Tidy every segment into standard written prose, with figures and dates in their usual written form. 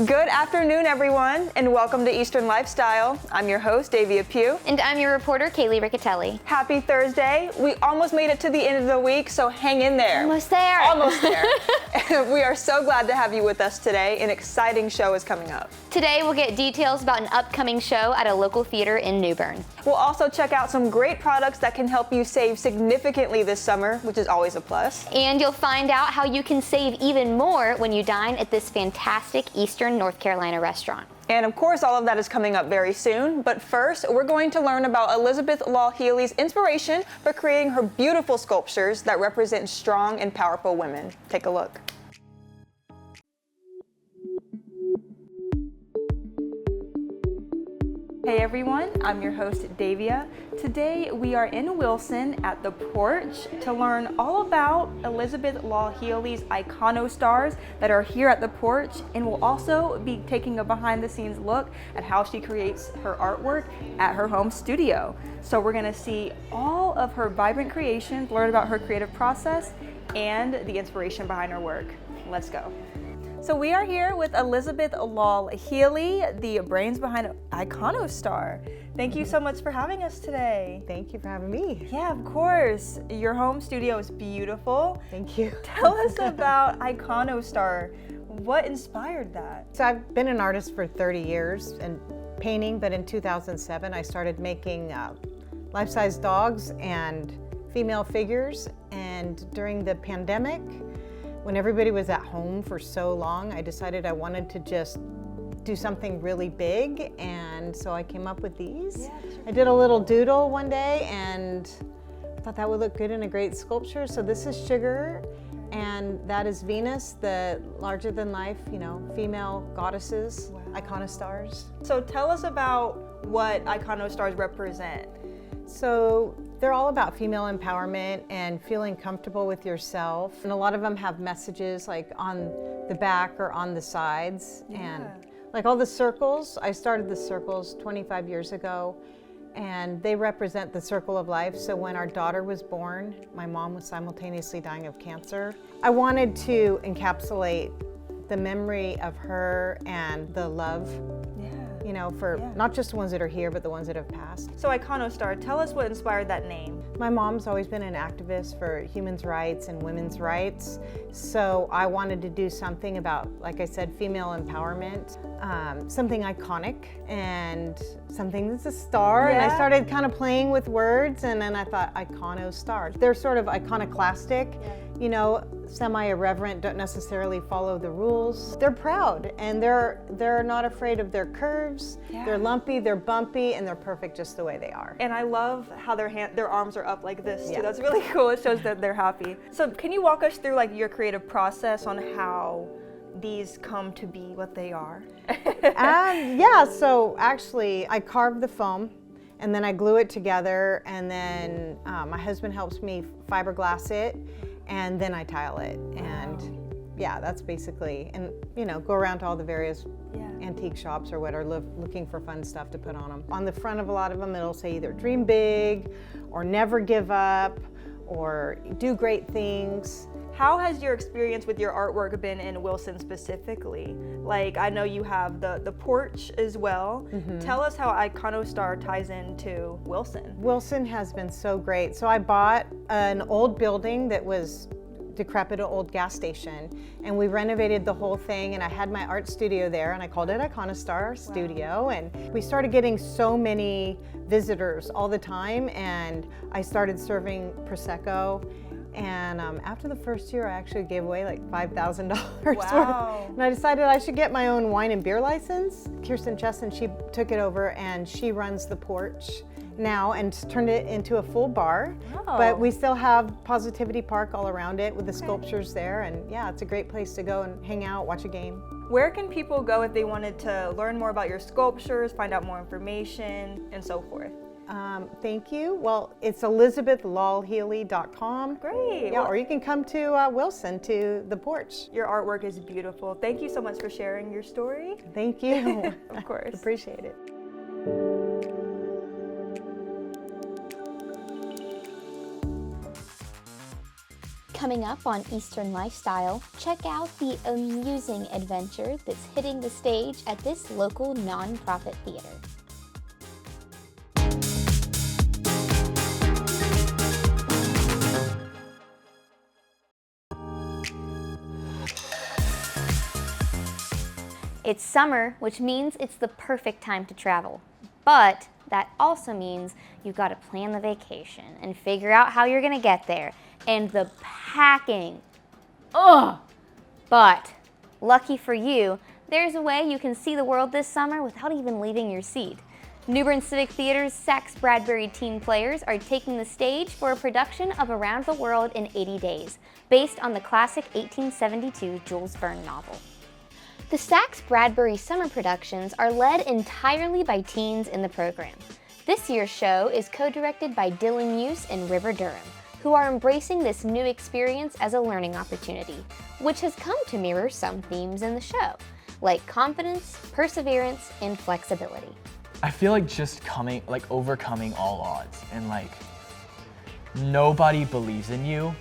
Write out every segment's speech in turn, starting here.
Good afternoon, everyone, and welcome to Eastern Lifestyle. I'm your host, Davia Pugh. And I'm your reporter, Kaylee Riccatelli. Happy Thursday. We almost made it to the end of the week, so hang in there. Almost there. Almost there. We are so glad to have you with us today. An exciting show is coming up. Today, we'll get details about an upcoming show at a local theater in New Bern. We'll also check out some great products that can help you save significantly this summer, which is always a plus. And you'll find out how you can save even more when you dine at this fantastic Eastern North Carolina restaurant. And of course, all of that is coming up very soon. But first, we're going to learn about Elizabeth Law Healy's inspiration for creating her beautiful sculptures that represent strong and powerful women. Take a look. Hey everyone, I'm your host Davia. Today we are in Wilson at the Porch to learn all about Elizabeth Law Healy's Iconostars that are here at the Porch, and we'll also be taking a behind the scenes look at how she creates her artwork at her home studio. So we're gonna see all of her vibrant creations, learn about her creative process and the inspiration behind her work. Let's go. So we are here with Elizabeth Law Healy, the brains behind Iconostar. Thank you so much for having us today. Thank you for having me. Yeah, of course. Your home studio is beautiful. Thank you. Tell us about Iconostar. What inspired that? So I've been an artist for 30 years and painting, but in 2007 I started making life-size dogs and female figures, and during the pandemic, when everybody was at home for so long, I decided I wanted to just do something really big, and so I came up with these. Yeah, sure. I did a little doodle one day and thought that would look good in a great sculpture. So this is Sugar, and that is Venus, the larger-than-life, female goddesses, wow. Iconostars. So tell us about what Iconostars represent. So they're all about female empowerment and feeling comfortable with yourself. And a lot of them have messages like on the back or on the sides. Yeah. And like all the circles, I started the circles 25 years ago, and they represent the circle of life. So when our daughter was born, my mom was simultaneously dying of cancer. I wanted to encapsulate the memory of her and the love. Not just the ones that are here, but the ones that have passed. So Iconostar, tell us what inspired that name. My mom's always been an activist for human rights and women's rights. So I wanted to do something about, like I said, female empowerment, something iconic and something that's a star. Yeah. And I started kind of playing with words, and then I thought Iconostars. They're sort of iconoclastic. Yeah. Semi-irreverent, don't necessarily follow the rules. They're proud, and they're not afraid of their curves. Yeah. They're lumpy, they're bumpy, and they're perfect just the way they are. And I love how their arms are up like this too. Yeah. That's really cool. It shows that they're happy. So can you walk us through your creative process on how these come to be what they are? Yeah, so actually I carved the foam, and then I glue it together, and then my husband helps me fiberglass it, and then I tile it. And yeah, that's basically, and go around to all the various antique shops or what are looking for fun stuff to put on them. On the front of a lot of them, it'll say either dream big or never give up or do great things. How has your experience with your artwork been in Wilson specifically? I know you have the porch as well. Mm-hmm. Tell us how Iconostar ties into Wilson. Wilson has been so great. So I bought an old building that was decrepit, old gas station, and we renovated the whole thing, and I had my art studio there, and I called it Iconostar Studio. Wow. And we started getting so many visitors all the time, and I started serving Prosecco. And after the first year, I actually gave away $5,000 wow. worth. And I decided I should get my own wine and beer license. Kirsten Chesson, she took it over, and she runs the porch now and turned it into a full bar. Oh. But we still have Positivity Park all around it with the sculptures there. And yeah, it's a great place to go and hang out, watch a game. Where can people go if they wanted to learn more about your sculptures, find out more information, and so forth? Thank you. Well, it's elizabethlawhealy.com. Great. Yeah, or you can come to Wilson, to the porch. Your artwork is beautiful. Thank you so much for sharing your story. Thank you. Of course. Appreciate it. Coming up on Eastern Lifestyle, check out the amusing adventure that's hitting the stage at this local nonprofit theater. It's summer, which means it's the perfect time to travel. But that also means you've got to plan the vacation and figure out how you're gonna get there. And the packing, ugh! But lucky for you, there's a way you can see the world this summer without even leaving your seat. New Bern Civic Theatre's Sax Bradbury teen players are taking the stage for a production of Around the World in 80 Days, based on the classic 1872 Jules Verne novel. The Sax Bradbury summer productions are led entirely by teens in the program. This year's show is co-directed by Dylan Muse and River Durham, who are embracing this new experience as a learning opportunity, which has come to mirror some themes in the show, like confidence, perseverance, and flexibility. I feel like just overcoming all odds, and nobody believes in you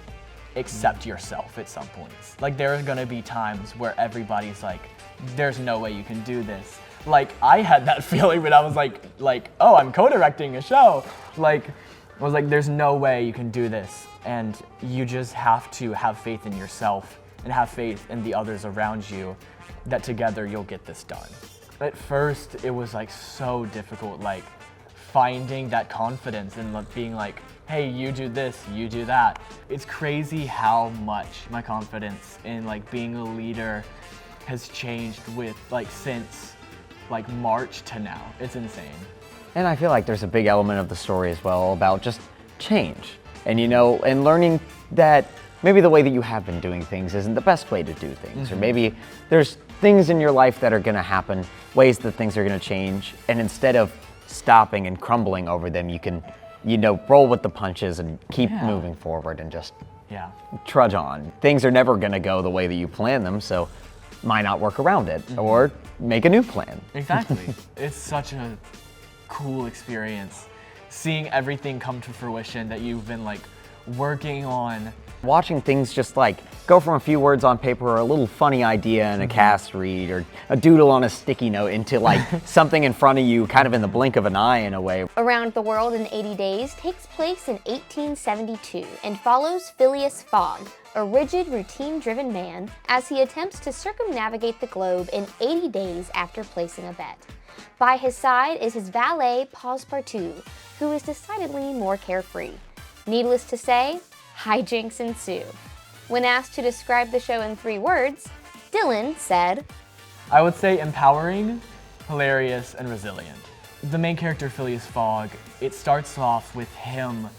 except yourself at some points. There are gonna be times where everybody's like, there's no way you can do this. I had that feeling when I was oh, I'm co-directing a show. I was like, there's no way you can do this. And you just have to have faith in yourself and have faith in the others around you that together you'll get this done. At first, it was so difficult, finding that confidence and being like, hey, you do this, you do that. It's crazy how much my confidence in being a leader has changed with since March to now. It's insane. And I feel like there's a big element of the story as well about just change. And and learning that maybe the way that you have been doing things isn't the best way to do things. Or maybe there's things in your life that are gonna happen, ways that things are gonna change. And instead of stopping and crumbling over them, you can, roll with the punches and keep moving forward and just trudge on. Things are never gonna go the way that you plan them, so why not work around it or make a new plan? Exactly. It's such a cool experience seeing everything come to fruition that you've been working on. Watching things just go from a few words on paper or a little funny idea in a cast read or a doodle on a sticky note into something in front of you kind of in the blink of an eye in a way. Around the World in 80 Days takes place in 1872 and follows Phileas Fogg, a rigid, routine-driven man, as he attempts to circumnavigate the globe in 80 days after placing a bet. By his side is his valet, Passepartout, who is decidedly more carefree. Needless to say, hijinks ensue. When asked to describe the show in 3 words, Dylan said, I would say empowering, hilarious, and resilient. The main character, Phileas Fogg, it starts off with him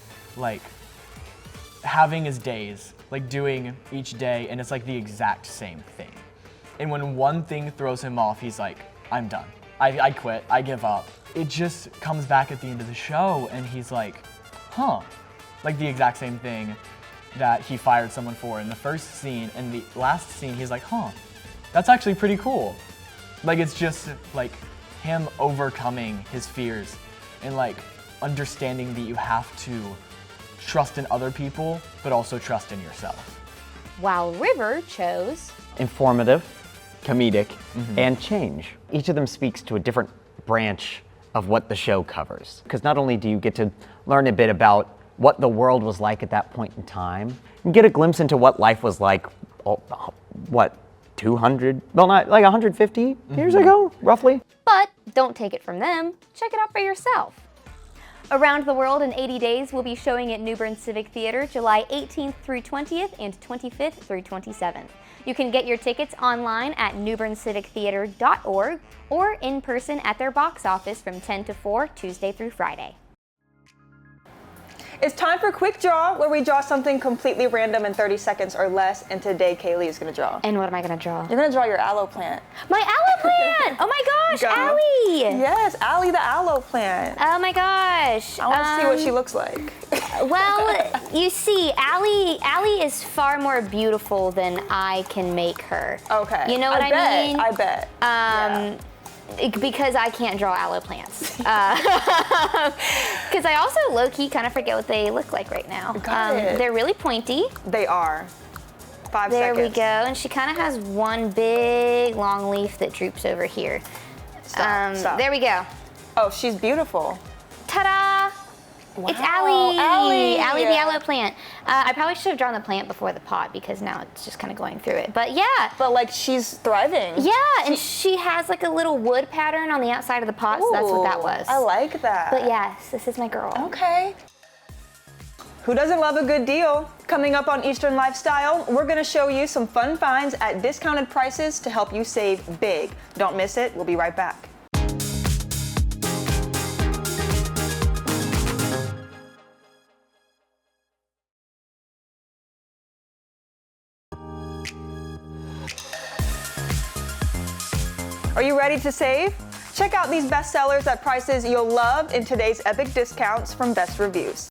having his days, doing each day, and it's the exact same thing. And when one thing throws him off, he's like, I'm done. I quit, I give up. It just comes back at the end of the show, and he's like, huh. The exact same thing that he fired someone for in the first scene, and the last scene, he's like, huh, that's actually pretty cool. It's just him overcoming his fears and understanding that you have to trust in other people, but also trust in yourself. While River chose informative, comedic, and change. Each of them speaks to a different branch of what the show covers. Because not only do you get to learn a bit about what the world was like at that point in time, and get a glimpse into what life was like, 200, well, not 150 years ago, roughly. But don't take it from them, check it out for yourself. Around the World in 80 Days will be showing at New Bern Civic Theatre July 18th through 20th and 25th through 27th. You can get your tickets online at newberncivictheatre.org or in person at their box office from 10 to 4, Tuesday through Friday. It's time for Quick Draw, where we draw something completely random in 30 seconds or less, and today Kaylee is gonna draw. And what am I gonna draw? You're gonna draw your aloe plant. My aloe plant! Oh my gosh, Allie! Yes, Allie the aloe plant. Oh my gosh. I wanna see what she looks like. Well, you see, Allie is far more beautiful than I can make her. Okay. You know what I mean? I bet. Because I can't draw aloe plants. Because I also low-key kind of forget what they look like right now. Got it. They're really pointy. They are. 5 There seconds. we go. And she kind of has one big long leaf that droops over here. Stop. There we go. Oh, she's beautiful. Ta-da! It's Wow, Allie. Allie. Allie the aloe plant. I probably should have drawn the plant before the pot because now it's just kind of going through it. But yeah. But like she's thriving. Yeah, and she has like a little wood pattern on the outside of the pot, so that's what that Ooh, was. I like that. But yes, this is my girl. Okay. Who doesn't love a good deal? Coming up on Eastern Lifestyle, we're gonna show you some fun finds at discounted prices to help you save big. Don't miss it, we'll be right back. Are you ready to save? Check out these bestsellers at prices you'll love in today's epic discounts from Best Reviews.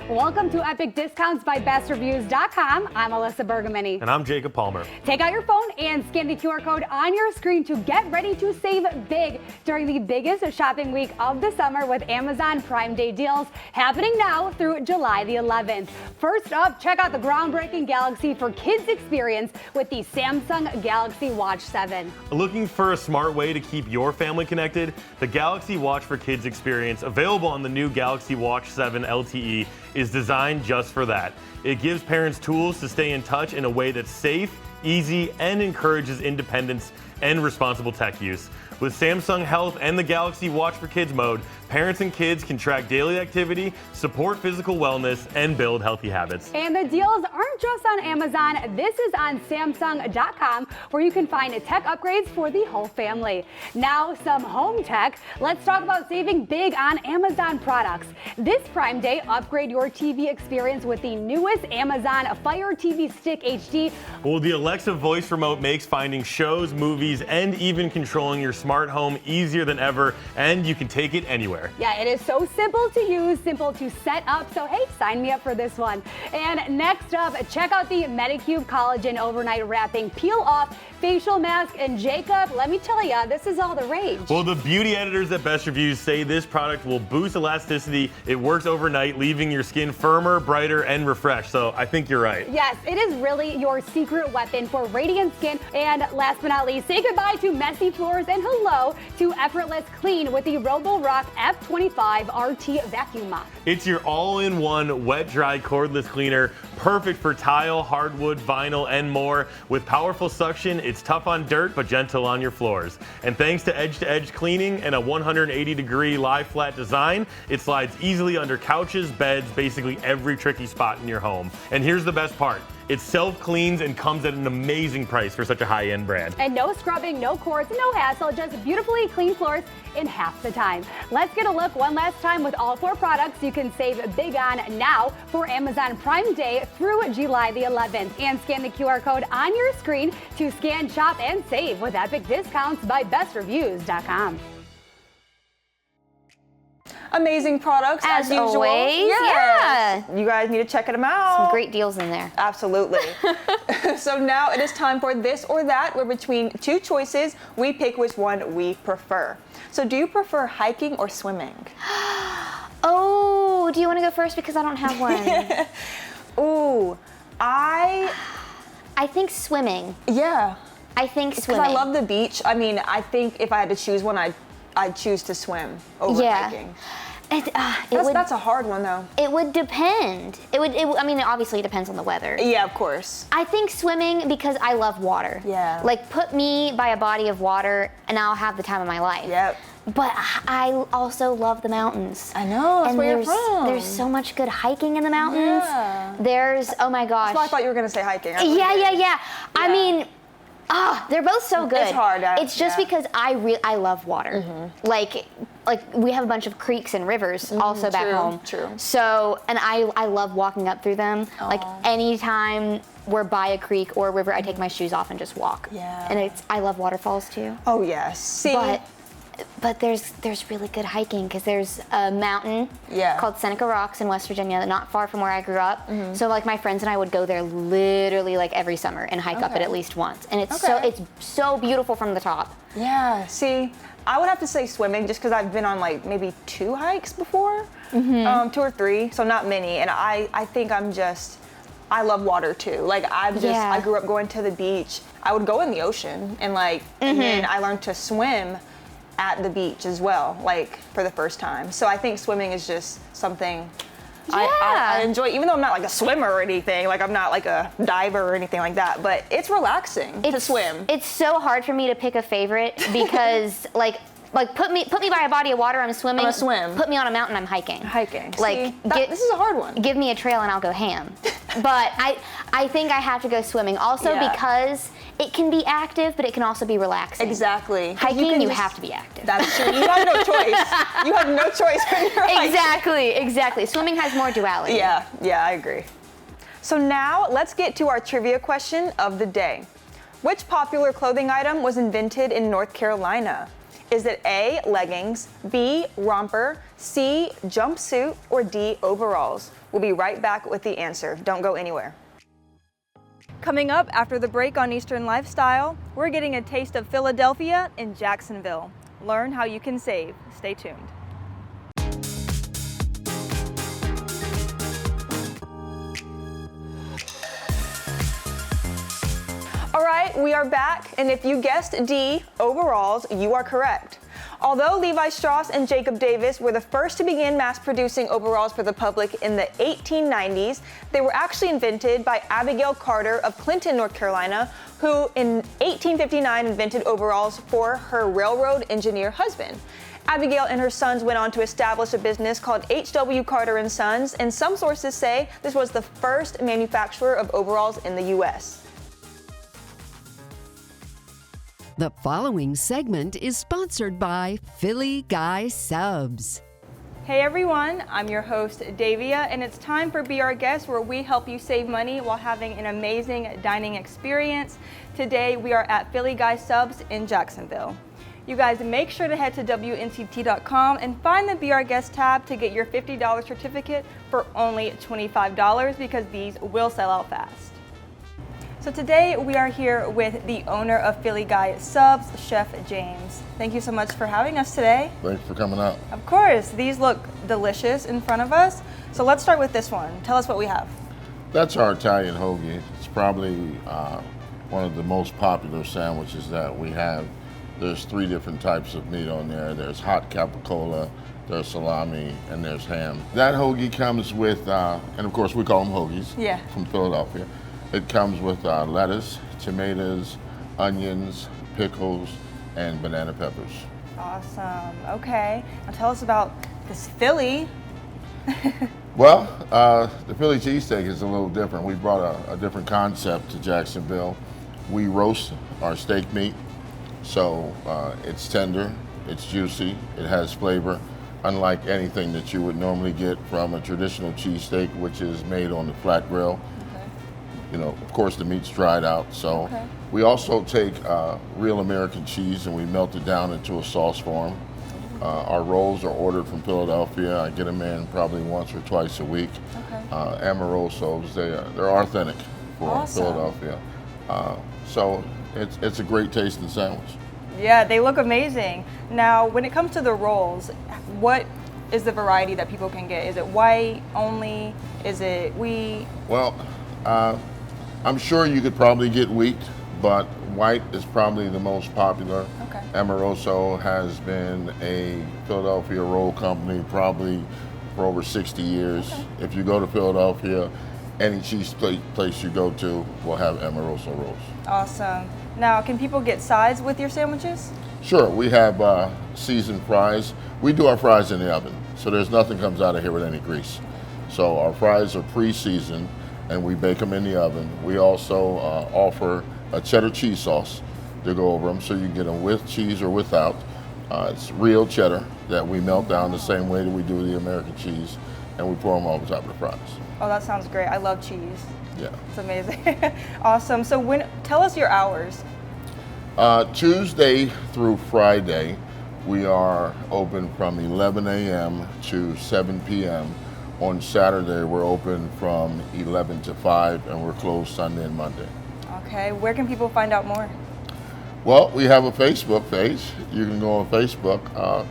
Welcome to Epic Discounts by BestReviews.com. I'm Alyssa Bergamini. And I'm Jacob Palmer. Take out your phone and scan the QR code on your screen to get ready to save big during the biggest shopping week of the summer with Amazon Prime Day deals happening now through July the 11th. First up, check out the groundbreaking Galaxy for Kids experience with the Samsung Galaxy Watch 7. Looking for a smart way to keep your family connected? The Galaxy Watch for Kids experience, available on the new Galaxy Watch 7 LTE, is designed just for that. It gives parents tools to stay in touch in a way that's safe, easy, and encourages independence and responsible tech use. With Samsung Health and the Galaxy Watch for Kids mode, parents and kids can track daily activity, support physical wellness, and build healthy habits. And the deals aren't just on Amazon. This is on Samsung.com, where you can find tech upgrades for the whole family. Now, some home tech. Let's talk about saving big on Amazon products. This Prime Day, upgrade your TV experience with the newest Amazon Fire TV Stick HD. Well, the Alexa voice remote makes finding shows, movies, and even controlling your smart home easier than ever, and you can take it anywhere. Yeah, it is so simple to use, simple to set up, so hey, sign me up for this one. And next up, check out the Medicube Collagen Overnight Wrapping Peel Off Facial Mask. And Jacob, let me tell you, this is all the rage. Well, the beauty editors at Best Reviews say this product will boost elasticity. It works overnight, leaving your skin firmer, brighter, and refreshed. So I think you're right. Yes, it is really your secret weapon for radiant skin. And last but not least, say goodbye to messy floors and hello to effortless clean with the Roborock F25 RT Vacuum Mop. It's your all-in-one wet-dry cordless cleaner, perfect for tile, hardwood, vinyl, and more. With powerful suction, it's tough on dirt but gentle on your floors. And thanks to edge-to-edge cleaning and a 180-degree lie-flat design, it slides easily under couches, beds, basically every tricky spot in your home. And here's the best part. It self-cleans and comes at an amazing price for such a high-end brand. And no scrubbing, no cords, no hassle, just beautifully clean floors in half the time. Let's get a look one last time with all 4 products you can save big on now for Amazon Prime Day through July the 11th. And scan the QR code on your screen to scan, shop, and save with epic discounts by BestReviews.com. Amazing products as usual. always, Yes. yeah. You guys need to check them out. Some great deals in there. Absolutely. So now it is time for this or that, where between 2 choices, we pick which one we prefer. So do you prefer hiking or swimming? Oh, do you want to go first because I don't have one? Ooh, I think swimming. yeah. I think Because swimming. I love the beach. I mean, I think if I had to choose one, I'd choose to swim over hiking. That's a hard one though. It would depend. I mean, obviously it depends on the weather. Yeah, of course. I think swimming because I love water. Yeah. Like put me by a body of water and I'll have the time of my life. Yep. But I also love the mountains. I know, that's and where you're from. There's so much good hiking in the mountains. Yeah. There's, oh my gosh. That's why I thought you were gonna say hiking. Yeah. I mean, they're both so good. It's hard. It's just because I love water. Mm-hmm. Like we have a bunch of creeks and rivers also back home. True. So, and I love walking up through them. Like anytime we're by a creek or a river, I take my shoes off and just walk. Yeah. And I love waterfalls too. Oh yes. See. But but there's really good hiking because there's a mountain called Seneca Rocks in West Virginia, not far from where I grew up. So like my friends and I would go there literally like every summer and hike up it at least once. And it's so beautiful from the top. Yeah, see, I would have to say swimming just because I've been on like maybe 2 hikes before, 2 or 3, so not many. And I think I love water too. Like I grew up going to the beach. I would go in the ocean and like, and then I learned to swim at the beach as well, like for the first time. So I think swimming is just something I enjoy, even though I'm not like a swimmer or anything, like I'm not like a diver or anything like that, but it's relaxing to swim. It's so hard for me to pick a favorite because like put me by a body of water, I'm swimming. I'm gonna swim. Put me on a mountain, I'm hiking. Like this is a hard one. Give me a trail and I'll go ham. But I think I have to go swimming also because it can be active, but it can also be relaxing. Exactly. Hiking, you have to be active. That's true. You have no choice. You have no choice when you're hiking. Exactly. Swimming has more duality. Yeah, I agree. So now let's get to our trivia question of the day. Which popular clothing item was invented in North Carolina? Is it A, leggings, B, romper, C, jumpsuit, or D, overalls? We'll be right back with the answer. Don't go anywhere. Coming up after the break on Eastern Lifestyle, we're getting a taste of Philadelphia in Jacksonville. Learn how you can save. Stay tuned. All right, we are back, and if you guessed D, overalls, you are correct. Although Levi Strauss and Jacob Davis were the first to begin mass producing overalls for the public in the 1890s, they were actually invented by Abigail Carter of Clinton, North Carolina, who in 1859 invented overalls for her railroad engineer husband. Abigail and her sons went on to establish a business called H.W. Carter & Sons, and some sources say this was the first manufacturer of overalls in the U.S. The following segment is sponsored by Philly Guy Subs. Hey everyone, I'm your host Davia, and it's time for Be Our Guest, where we help you save money while having an amazing dining experience. Today we are at Philly Guy Subs in Jacksonville. You guys make sure to head to WNCT.com and find the Be Our Guest tab to get your $50 certificate for only $25 because these will sell out fast. So today we are here with the owner of Philly Guy Subs, Chef James. Thank you so much for having us today. Thanks for coming out. Of course, these look delicious in front of us. So let's start with this one. Tell us what we have. That's our Italian hoagie. It's probably one of the most popular sandwiches that we have. There's 3 different types of meat on there. There's hot capicola, there's salami, and there's ham. That hoagie comes with, and of course we call them hoagies from Philadelphia. It comes with lettuce, tomatoes, onions, pickles, and banana peppers. Awesome. Okay. Now tell us about this Philly. Well, the Philly cheesesteak is a little different. We brought a different concept to Jacksonville. We roast our steak meat, so it's tender, it's juicy, it has flavor, unlike anything that you would normally get from a traditional cheesesteak, which is made on the flat grill. You know, of course, the meat's dried out. So we also take real American cheese and we melt it down into a sauce form. Our rolls are ordered from Philadelphia. I get them in probably once or twice a week. Amorosos, they're authentic for Philadelphia. So it's a great tasting sandwich. Yeah, they look amazing. Now, when it comes to the rolls, what is the variety that people can get? Is it white only? Is it wheat? Well, I'm sure you could probably get wheat, but white is probably the most popular. Amoroso has been a Philadelphia roll company probably for over 60 years. If you go to Philadelphia, any cheese place you go to will have Amoroso rolls. Awesome. Now, can people get sides with your sandwiches? Sure, we have seasoned fries. We do our fries in the oven, so there's nothing comes out of here with any grease. So our fries are pre-seasoned, and we bake them in the oven. We also offer a cheddar cheese sauce to go over them, so you can get them with cheese or without. It's real cheddar that we melt down the same way that we do the American cheese, and we pour them over top of the fries. Oh, that sounds great. I love cheese. Yeah. It's amazing. Awesome. So tell us your hours. Tuesday through Friday, We are open from 11 a.m. to 7 p.m. On Saturday, we're open from 11 to 5, and we're closed Sunday and Monday. Okay, where can people find out more? Well, we have a Facebook page. You can go on Facebook.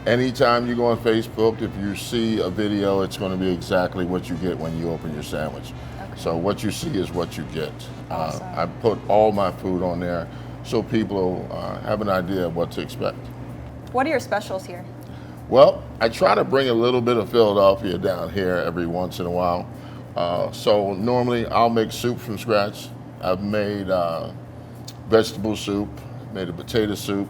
Anytime you go on Facebook, if you see a video, it's going to be exactly what you get when you open your sandwich. Okay. So what you see is what you get. Awesome. I put all my food on there so people have an idea of what to expect. What are your specials here? Well, I try to bring a little bit of Philadelphia down here every once in a while. So normally I'll make soup from scratch. I've made vegetable soup, made a potato soup,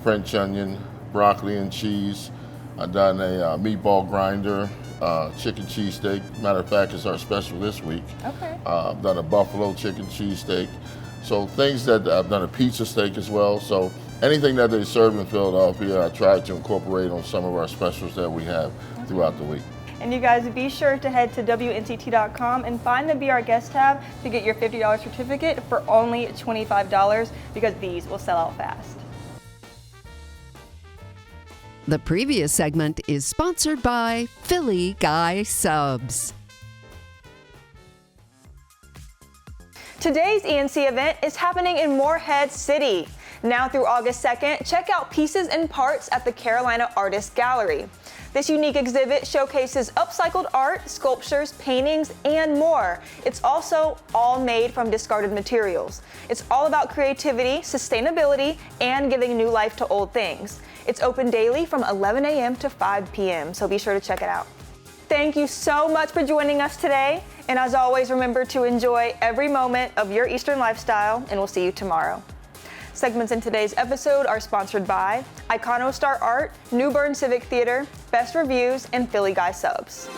French onion, broccoli and cheese. I've done a meatball grinder, chicken cheesesteak. Matter of fact, it's our special this week. Okay. I've done a buffalo chicken cheesesteak. So things that I've done a pizza steak as well. So anything that they serve in Philadelphia, I try to incorporate on some of our specials that we have throughout the week. And you guys be sure to head to WNCT.com and find the Be Our Guest tab to get your $50 certificate for only $25 because these will sell out fast. The previous segment is sponsored by Philly Guy Subs. Today's ENC event is happening in Morehead City. Now through August 2nd, check out Pieces and Parts at the Carolina Artist Gallery. This unique exhibit showcases upcycled art, sculptures, paintings, and more. It's also all made from discarded materials. It's all about creativity, sustainability, and giving new life to old things. It's open daily from 11 a.m. to 5 p.m., so be sure to check it out. Thank you so much for joining us today. And as always, remember to enjoy every moment of your Eastern lifestyle, and we'll see you tomorrow. Segments in today's episode are sponsored by Iconostar Art, Bern Civic Theatre, Best Reviews, and Philly Guy Subs.